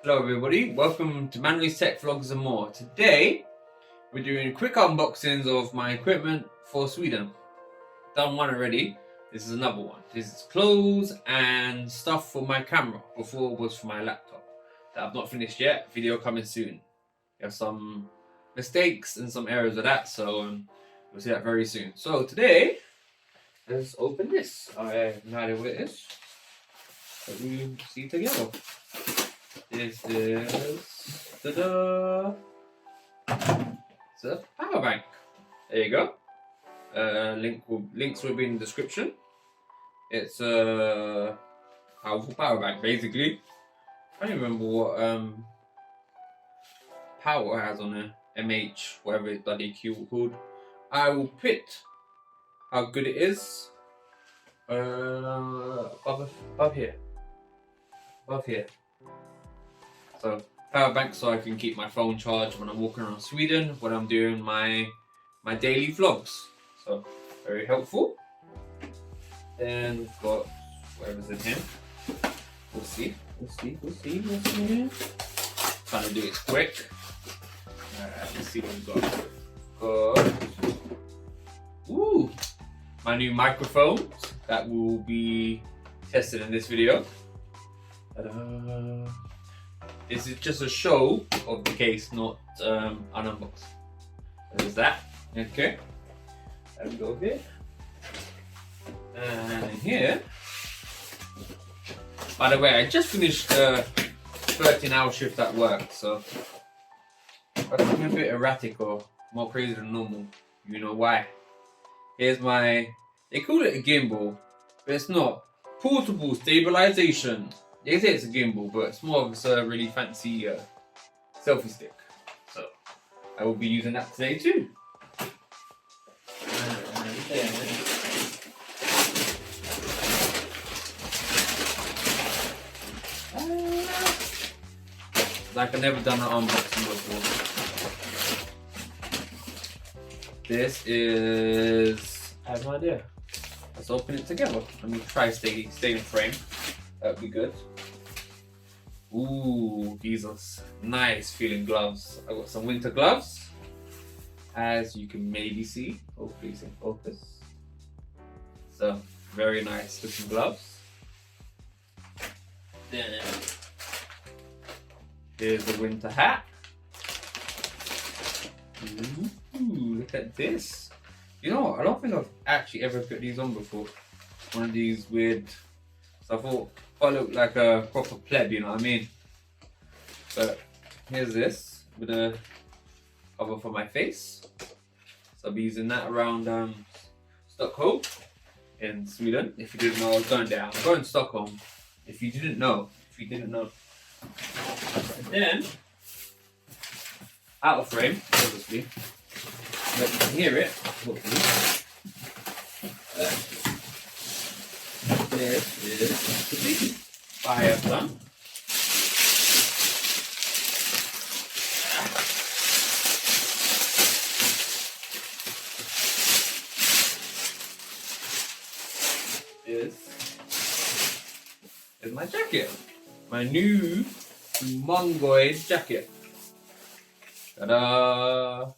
Hello everybody, welcome to Manly's Tech Vlogs and more. Today we're doing quick unboxings of my equipment for Sweden. Done one already, this is another one. This is clothes and stuff for my camera. Before was for my laptop that I've not finished yet, video coming soon. We have some mistakes and some errors of that, so we'll see that very soon. So today, let's open this. I have no idea what it is, but we see together. This is it's a power bank. There you go. Links will be in the description. It's a powerful power bank, basically. I don't remember what power it has on it. MH, whatever it's bloody called. I will put how good it is above here. Above here. So power bank so I can keep my phone charged when I'm walking around Sweden, when I'm doing my daily vlogs. So very helpful. Then we've got whatever's in here. We'll see. Trying to do it quick. Let's see what we've got. Ooh, my new microphone that will be tested in this video. Ta-da. This is just a show of the case, not an unbox. There's that. Okay. There we go here. And here. By the way, I just finished a 13-hour shift at work, so I'm a bit erratic or more crazy than normal. You know why. Here's my, they call it a gimbal, but it's not. Portable stabilization. They say it's a gimbal, but it's more of a really fancy selfie stick. So I will be using that today too. Like I've never done an unboxing before. This is, I have no idea. Let's open it together. Let me try stay in frame. That'd be good. Ooh, these are nice feeling gloves. I got some winter gloves, as you can maybe see. Hopefully it's in focus. So very nice looking gloves. Then here's the winter hat. Ooh, look at this. You know what? I don't think I've actually ever put these on before. One of these weird. So I thought I look like a proper pleb, you know what I mean? But here's this with a cover for my face. So I'll be using that around Stockholm in Sweden. If you didn't know, I was going there. I'm going to Stockholm. If you didn't know. And then, out of frame, obviously. But you can hear it, hopefully. This is the big fire plant. This is my jacket. My new Mongoloid jacket. Ta-da!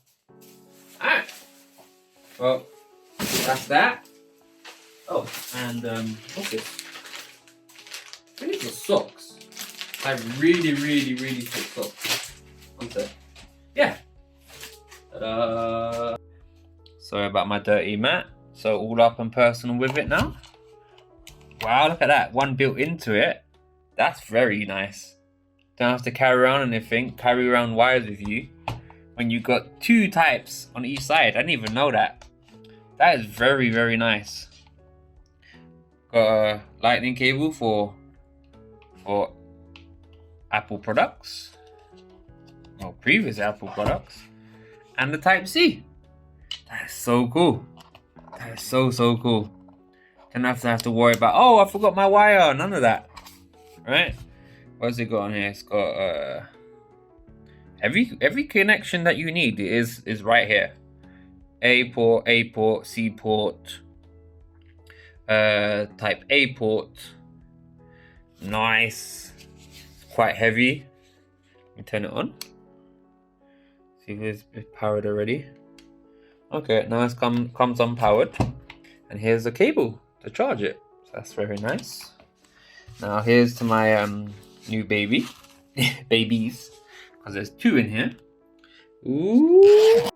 Ah! Well, that's that. Oh, and what's this? I think it's socks. I really thick socks. One sec. Yeah. Ta-da! Sorry about my dirty mat. So all up and personal with it now. Wow, look at that. One built into it. That's very nice. Don't have to carry around anything. Carry around wires with you. When you got two types on each side. I didn't even know that. That is very nice. Got a lightning cable for Apple products, or previous Apple products, and the Type-C. That's so cool. That is so cool. Don't have to worry about, oh, I forgot my wire. None of that. Right? What's it got on here? It's got every connection that you need is right here. A port, C port, Type A port. Nice. Quite heavy. You turn it on. See if it's powered already. Okay, now it's comes unpowered. And here's the cable to charge it. So that's very nice. Now here's to my new baby. Babies. Because there's 2 in here. Ooh.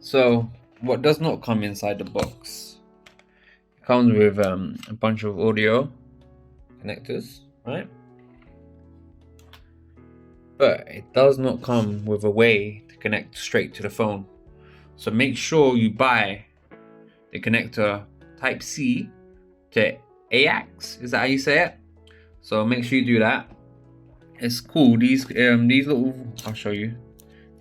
So what does not come inside the box? It comes with a bunch of audio connectors, right? But it does not come with a way to connect straight to the phone. So make sure you buy the connector Type C to AX. Is that how you say it? So make sure you do that. It's cool. These little, I'll show you.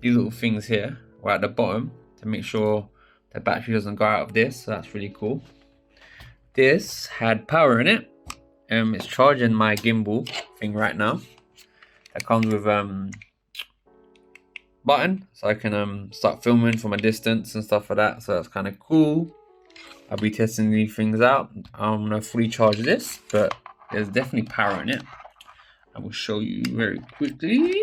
These little things here are at the bottom to make sure the battery doesn't go out of this. So that's really cool. This had power in it. It's charging my gimbal thing right now. That comes with button, so I can start filming from a distance and stuff like that. So that's kind of cool. I'll be testing these things out. I'm gonna fully charge this, but there's definitely power in it. I will show you very quickly.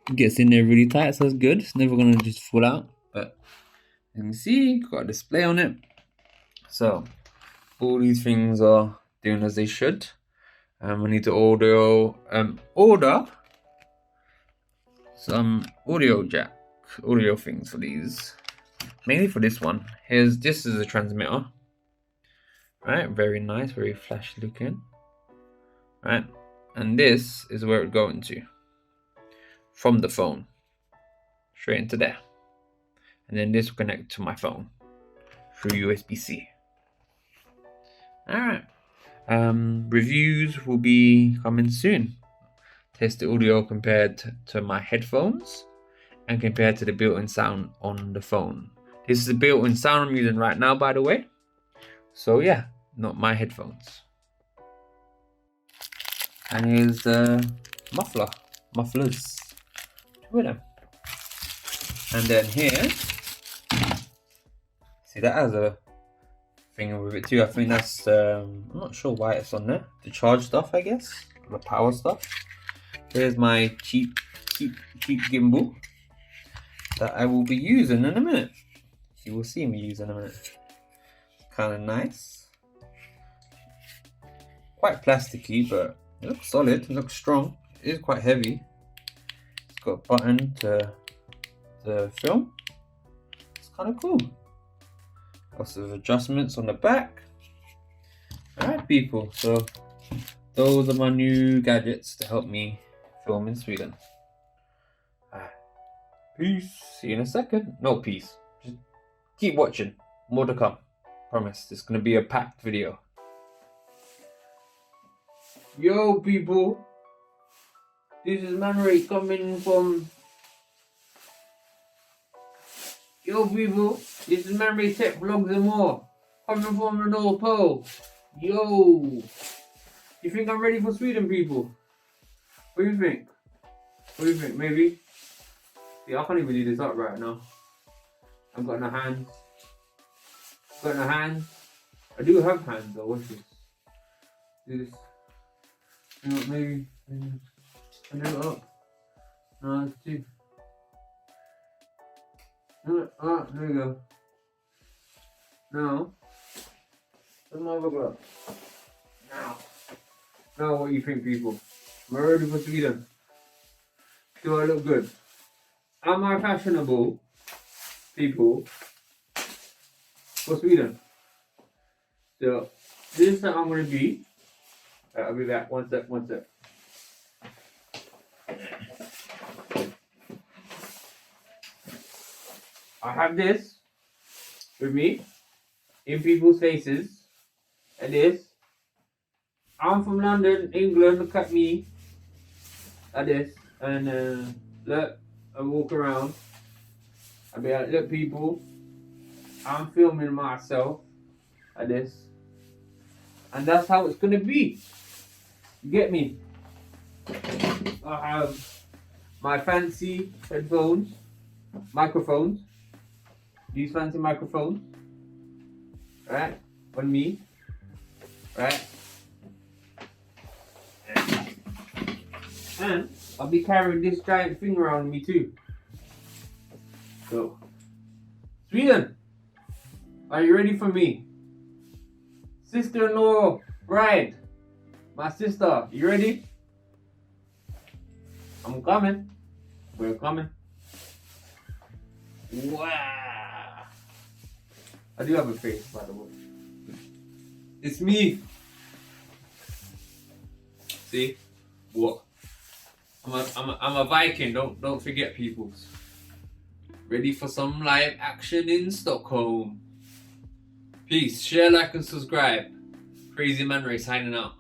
It gets in there really tight, so it's good. It's never gonna just fall out. But you can see, got a display on it. So all these things are doing as they should. I need to order some audio things for these. Mainly for this one. This is a transmitter. Right, very nice, very flashy looking. Right, and this is where it goes into. From the phone. Straight into there. And then this will connect to my phone through USB-C. Alright. Reviews will be coming soon. Test the audio compared to my headphones and compared to the built-in sound on the phone. This is the built-in sound I'm using right now, by the way. So yeah, not my headphones. And here's the mufflers. 2 of them. And then here, see that has a thing with it too. I think that's I'm not sure why it's on there. The charge stuff, I guess, the power stuff. Here's my cheap gimbal that I will be using in a minute. You will see me use in a minute. Kind of nice, quite plasticky, but it looks solid. It looks strong. It is quite heavy. It's got a button to film. It's kind of cool. Lots of adjustments on the back. Alright people, so those are my new gadgets to help me film in Sweden. Peace. See you in a second. No, peace. Just keep watching. More to come. Promise. It's going to be a packed video. Yo people. This is Manray coming from... Yo people, this is Memory Tech Vlogs and more, coming from the North Pole. Yo, you think I'm ready for Sweden, people? What do you think? What do you think? Maybe? See, I can't even do this up right now. I've got no hands. Got no hands. I do have hands though. Watch this. Do this. You know what? Maybe. I do it up. No, it's too. Ah, there you go. Now, where's my other glove? Now what do you think, people? Am I ready for Sweden? Do I look good? Am I fashionable, people, for Sweden? So, this is how I'm going to be. I'll be back. One sec. I have this with me in people's faces, and this. I'm from London, England. Look at me, like this, and look. I walk around. I be like, look, people. I'm filming myself, like this, and that's how it's gonna be. You get me? I have my fancy headphones, microphones. These fancy microphones, right, on me, right, And I'll be carrying this giant thing around me too. So, Sweden, are you ready for me? Sister-in-law, bride, my sister, you ready? I'm coming. We're coming. Wow. I do have a face, by the way. It's me. See? What? I'm a Viking. Don't forget, peoples. Ready for some live action in Stockholm. Peace. Share, like, and subscribe. Crazy Man Ray signing out.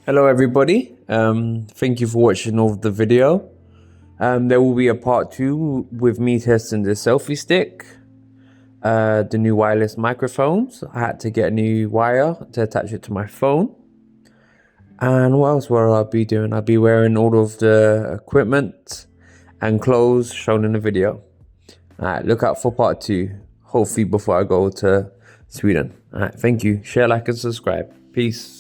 Hello everybody, thank you for watching all of the video. There will be a part 2 with me testing the selfie stick, the new wireless microphones. I had to get a new wire to attach it to my phone. And what else will I be doing? I'll be wearing all of the equipment and clothes shown in the video. Alright, look out for part 2, hopefully before I go to Sweden. Alright, thank you. Share, like, and subscribe. Peace.